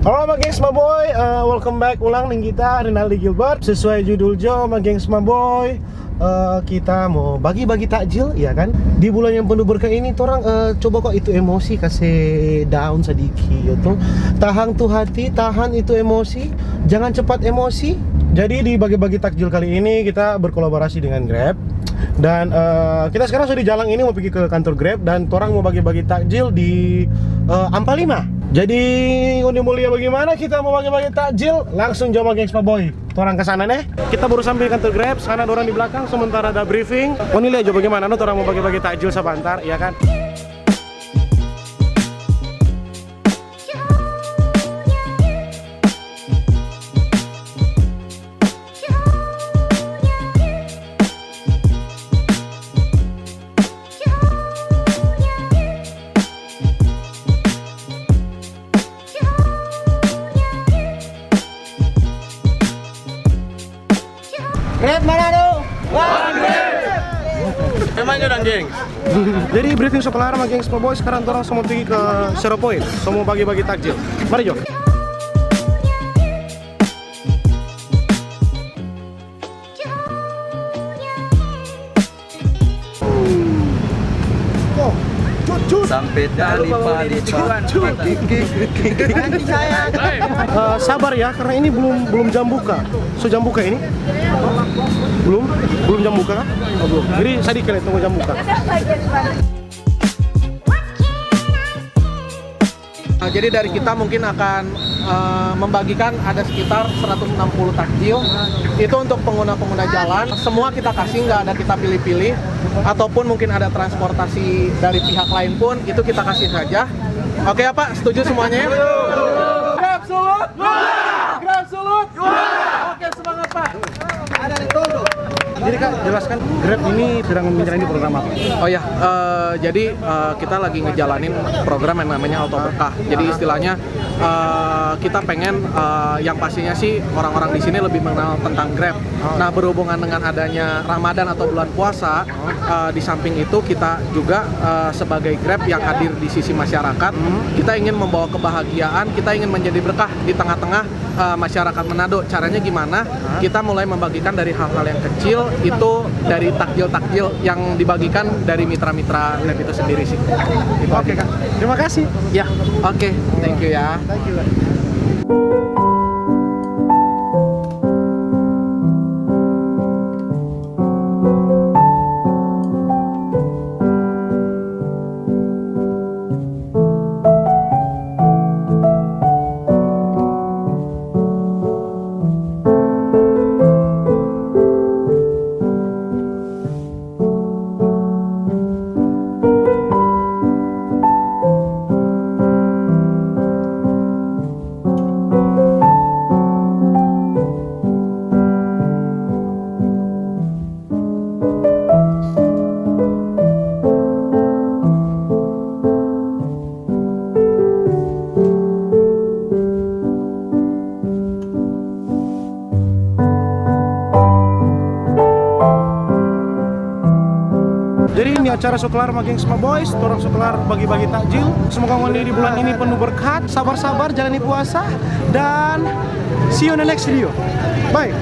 Halo mga gengs maboy, welcome back ulang nih kita Rinaldi Gilbert. Sesuai judul Jo mga gengs maboy, kita mau bagi-bagi takjil ya kan. Di bulan yang penuh berkah ini orang coba kok itu emosi kasih down sedikit gitu. Tahan tuh hati, tahan itu emosi, jangan cepat emosi. Jadi di bagi-bagi takjil kali ini kita berkolaborasi dengan Grab. Dan kita sekarang sudah di jalan ini mau pergi ke kantor Grab. Dan orang mau bagi-bagi takjil di Ampal 5. Jadi udah mulia bagaimana kita mau bagi-bagi takjil? Langsung jawab gengs Pak Boy. Orang ke sana nih. Kita baru sampai kantor Grab, sana ada orang di belakang sementara ada briefing. Oh ini lihat bagaimana orang mau bagi-bagi takjil sebentar, ya kan? Grab mana tuh? Emang udah geng. Jadi briefing sekolah sama gengs Pak Boy. Sekarang orang semua pergi ke Zero Point. Semua bagi-bagi takjil. Mari Jo. Sampai tali padi Sabar ya, karena ini belum jam buka. So jam buka ini? Belum jam buka kan? Oh, belum. Jadi saya dikira tunggu jam buka. Jadi dari kita mungkin akan membagikan ada sekitar 160 takjil. Itu untuk pengguna-pengguna jalan. Semua kita kasih, nggak ada kita pilih-pilih. Ataupun mungkin ada transportasi dari pihak lain pun, itu kita kasih saja. Oke ya Pak, setuju semuanya ya? Grab Sulut! Grab Sulut! Oke, semangat Pak! Ada di tunggu. Jadi Kak, jelaskan Grab ini sedang menjalani program apa? Oh ya, jadi kita lagi ngejalanin program yang namanya Auto Berkah. Jadi istilahnya kita pengen yang pastinya sih orang-orang di sini lebih mengenal tentang Grab. Nah, berhubungan dengan adanya Ramadan atau bulan puasa, di samping itu kita juga sebagai Grab yang hadir di sisi masyarakat, kita ingin membawa kebahagiaan, kita ingin menjadi berkah di tengah-tengah masyarakat Manado. Caranya gimana? Kita mulai membagikan dari hal-hal yang kecil, itu dari takjil-takjil yang dibagikan dari mitra-mitra Grab itu sendiri sih. Oke Kak, terima kasih. Ya, oke, thank you ya. Thank you. Jadi ini acara Sukelar sama gengs sama boys, orang Sukelar bagi-bagi takjil. Semoga di bulan ini penuh berkat, sabar-sabar jalani puasa, dan see you in the next video. Bye.